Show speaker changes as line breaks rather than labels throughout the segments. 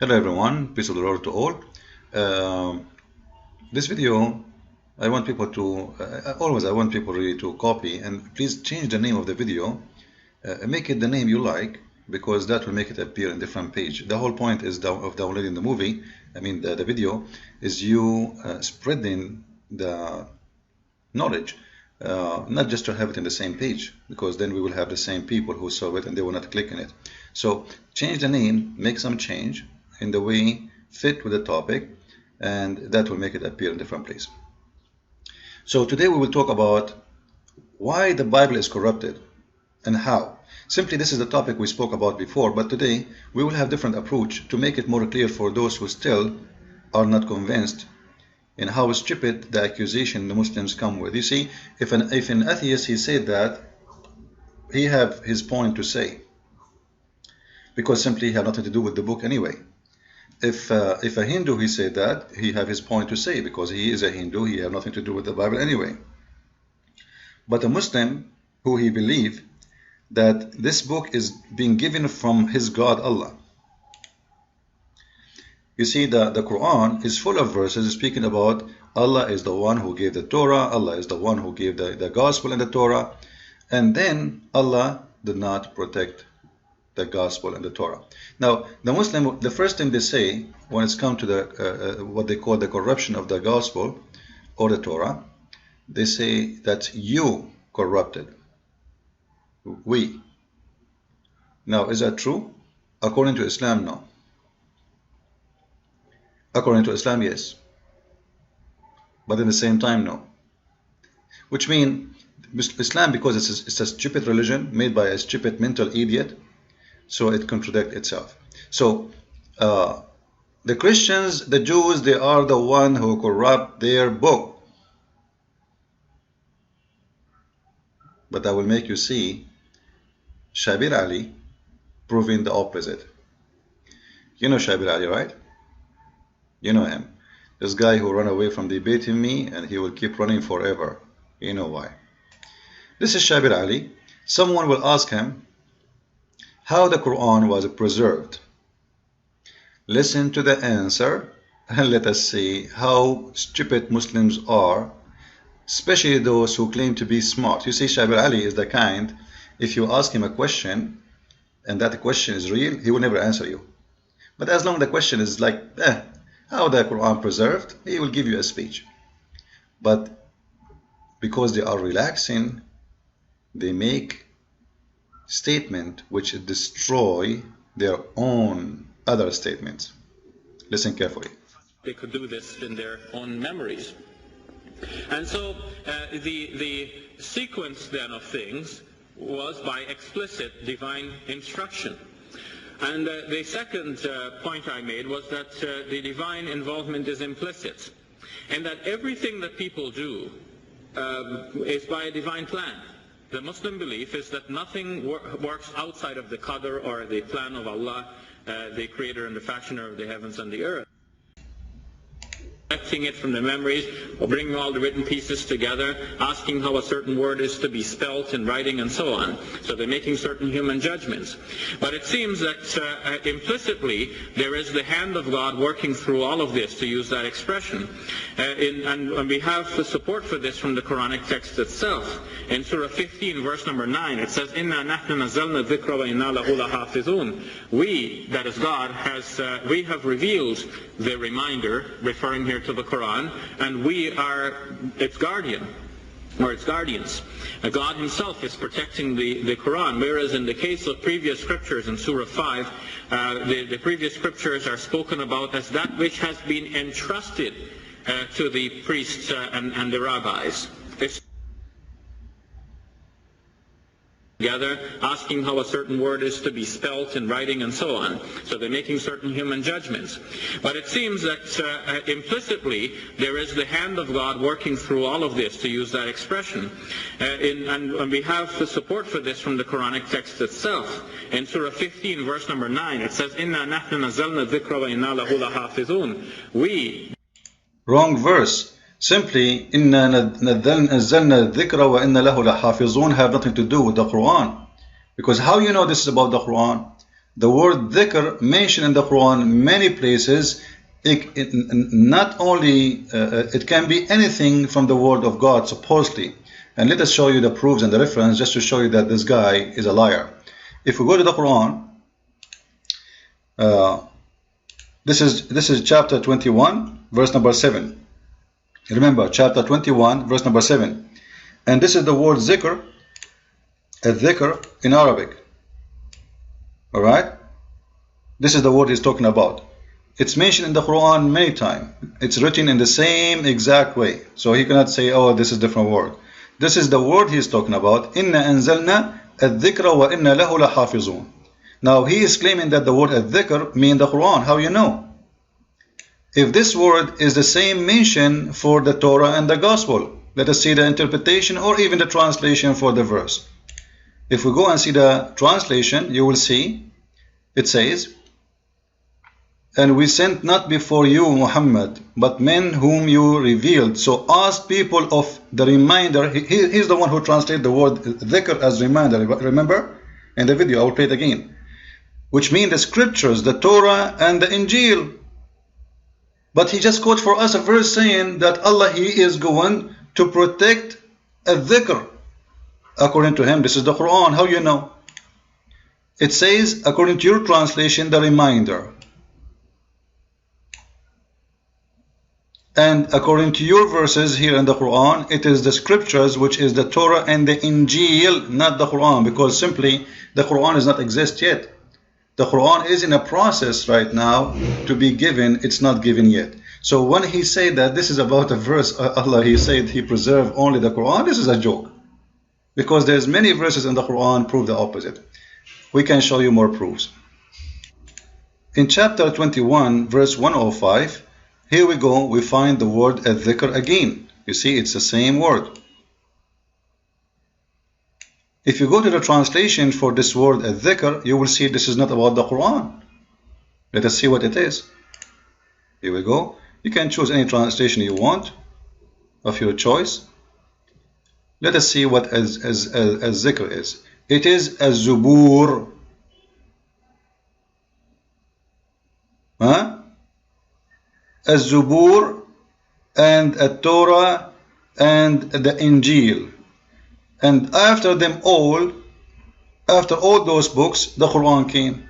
Hello everyone, peace of the Lord to all. This video, I want people to, I want people really to copy, and please change the name of the video, make it the name you like, because that will make it appear in different page. The whole point is of downloading the movie, the video, is you spreading the knowledge, not just to have it in the same page, because then we will have the same people who saw it and they will not click on it. So change the name, make some change in the way fit with the topic, and that will make it appear in different place. So today we will talk about why the Bible is corrupted and how. Simply, this is the topic we spoke about before, but today we will have different approach to make it more clear for those who still are not convinced in how stupid the accusation the Muslims come with. You see, if an atheist, he said that, he have his point to say, because simply he had nothing to do with the book anyway. If a Hindu, he said that, he have his point to say, because he is a Hindu, he have nothing to do with the Bible anyway. But a Muslim, who he believe that this book is being given from his God Allah. You see, the Quran is full of verses speaking about Allah is the one who gave the Torah, Allah is the one who gave the gospel and the Torah, and then Allah did not protect the gospel and the Torah. Now, the Muslim, the first thing they say when it's come to the what they call the corruption of the gospel or the Torah, they say that you corrupted. We. Now, is that true? According to Islam, no. According to Islam, yes. But at the same time, no. Which means Islam, because it's a stupid religion made by a stupid mental idiot, so it contradicts itself. So the Christians, the Jews, they are the one who corrupt their book. But I will make you see Shabbir Ali proving the opposite. You know Shabbir Ali, right? You know him. This guy who ran away from debating me, and he will keep running forever. You know why. This is Shabbir Ali. Someone will ask him how the Quran was preserved. Listen to the answer and let us see how stupid Muslims are, especially those who claim to be smart. You see, Shabbir Ali is the kind, if you ask him a question and that question is real, he will never answer you. But as long as the question is like, how the Quran preserved, he will give you a speech. But because they are relaxing, they make statement which destroy their own other statements. Listen carefully.
They could do this in their own memories. And so the sequence then of things was by explicit divine instruction. And the second point I made was that the divine involvement is implicit, and that everything that people do is by a divine plan. The Muslim belief is that nothing works outside of the qadr or the plan of Allah, the creator and the fashioner of the heavens and the earth. Collecting it from the memories, or bringing all the written pieces together, asking how a certain word is to be spelt in writing, and so on. So they're making certain human judgments. But it seems that implicitly there is the hand of God working through all of this, to use that expression. And we have the support for this from the Quranic text itself. In Surah 15, verse number 9, it says, "Inna nahnu nazzalna dhikra wa inna lahu lahafizun." We, that is God, we have revealed the reminder, referring here to the Quran, and we are its guardian, or its guardians. God himself is protecting the Quran, whereas in the case of previous scriptures in Surah 5, the previous scriptures are spoken about as that which has been entrusted to the priests and the rabbis. Together, asking how a certain word is to be spelt in writing, and so on. So they're making certain human judgments. But it seems that implicitly there is the hand of God working through all of this, to use that expression. And we have the support for this from the Quranic text itself. In Surah 15, verse number 9, it says, "Inna nahnu nazzalna dhikra wa inna lahu lahafizun." We.
Wrong verse. Simply, إِنَّا نَزَّلْنَا الذِّكْرَ وَإِنَّا لَهُ لَحَافِظُونَ have nothing to do with the Quran. Because how you know this is about the Quran? The word dhikr mentioned in the Quran many places. Not only it can be anything from the word of God supposedly. And let us show you the proofs and the reference just to show you that this guy is a liar. If we go to the Quran, this is chapter 21 verse number 7. Remember, chapter 21 verse number 7, and this is the word zikr, al-dhikr in Arabic. Alright, this is the word he's talking about. It's mentioned in the Quran many times. It's written in the same exact way, so he cannot say, oh, this is a different word. This is the word he's talking about. Inna anzalna al-dhikra wa inna lahu lahafizun. Now he is claiming that the word al-dhikr means the Quran. How you know? If this word is the same mention for the Torah and the Gospel, let us see the interpretation or even the translation for the verse. If we go and see the translation, you will see it says, and we sent not before you Muhammad, but men whom you revealed. So ask people of the reminder. He's the one who translated the word dhikr as reminder. Remember in the video, I will play it again, which mean the scriptures, the Torah and the Injil. But he just quote for us a verse saying that Allah, He is going to protect a dhikr. According to him, this is the Quran. How you know? It says, according to your translation, the reminder. And according to your verses here in the Quran, it is the scriptures, which is the Torah and the Injil, not the Quran, because simply the Quran does not exist yet. The Quran is in a process right now to be given. It's not given yet. So when he said that this is about a verse, Allah, He said He preserved only the Quran, this is a joke. Because there's many verses in the Quran prove the opposite. We can show you more proofs. In chapter 21, verse 105, here we go, we find the word al-dhikr again. You see, it's the same word. If you go to the translation for this word al-dhikr, you will see this is not about the Quran. Let us see what it is. Here we go. You can choose any translation you want of your choice. Let us see what al-dhikr is. It is az-zubur. Az-zubur and at-Torah and the Injil. And after them all, after all those books, the Quran came.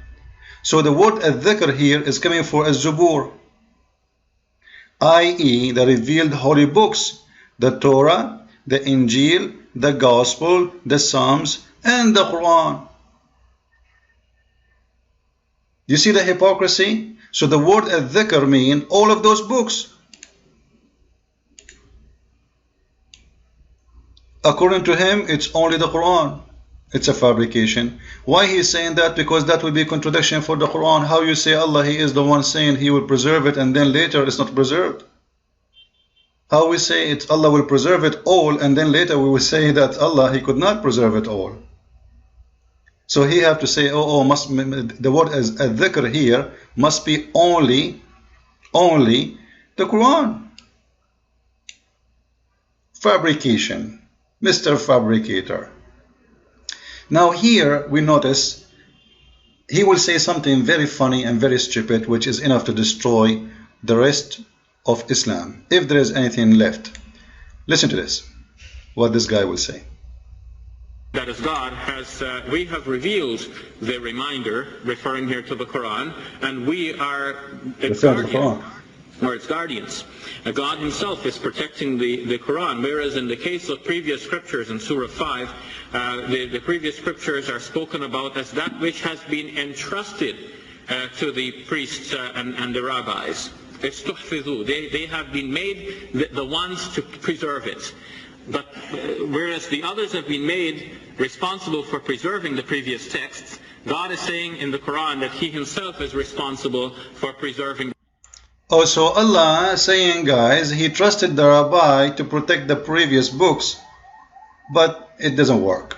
So the word al-dhikr here is coming for az-zubur, i.e. the revealed holy books, the Torah, the Injil, the Gospel, the Psalms, and the Quran. You see the hypocrisy? So the word al-dhikr means all of those books. According to him, it's only the Quran. It's a fabrication. Why he's saying that? Because that would be a contradiction for the Quran. How you say Allah, He is the one saying He will preserve it, and then later it's not preserved? How we say it's Allah will preserve it all, and then later we will say that Allah, He could not preserve it all. So he have to say, the word as al-dhikr here must be only the Quran. Fabrication. Mr. Fabricator. Now here we notice he will say something very funny and very stupid, which is enough to destroy the rest of Islam, if there is anything left. Listen to this, what this guy will say.
That is, God has, we have revealed the reminder, referring here to the Quran, and we are its guardians. Or its guardians. God Himself is protecting the Quran, whereas in the case of previous scriptures in Surah 5, the previous scriptures are spoken about as that which has been entrusted to the priests and the rabbis. They have been made the ones to preserve it. But whereas the others have been made responsible for preserving the previous texts, God is saying in the Quran that He Himself is responsible for preserving.
Oh, so Allah saying, guys, He trusted the rabbi to protect the previous books, but it doesn't work.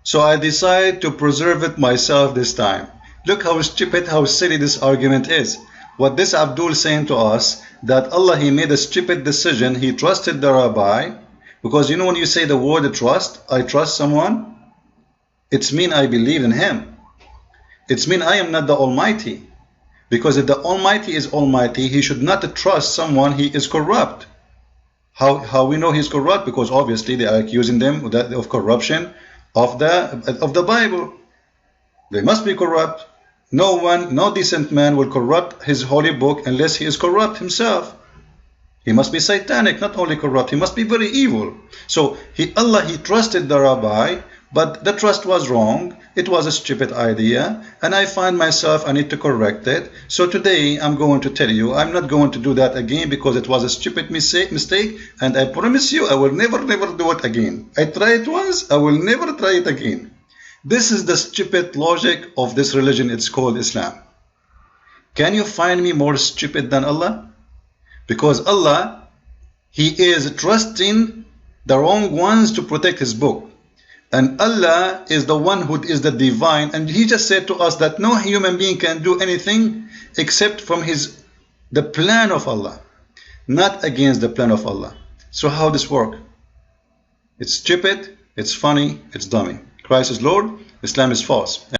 So I decide to preserve it myself this time. Look how stupid, how silly this argument is. What this Abdul saying to us, that Allah, He made a stupid decision, He trusted the rabbi, because you know when you say the word trust, I trust someone, it's mean I believe in him. It's mean I am not the Almighty. Because if the Almighty is Almighty, He should not trust someone He is corrupt. How we know He's corrupt? Because obviously they are accusing them of corruption of the Bible. They must be corrupt. No decent man will corrupt His holy book unless he is corrupt himself. He must be satanic, not only corrupt, he must be very evil. So Allah trusted the rabbi, but the trust was wrong. It was a stupid idea, and I find myself I need to correct it. So today I'm going to tell you I'm not going to do that again because it was a stupid mistake, and I promise you I will never do it again. I tried it once, I will never try it again. This is the stupid logic of this religion. It's called Islam. Can you find me more stupid than Allah? Because Allah, He is trusting the wrong ones to protect His book. And Allah is the one who is the divine, and He just said to us that no human being can do anything except from the plan of Allah, not against the plan of Allah. So how this work? It's stupid, it's funny, it's dummy. Christ is Lord, Islam is false.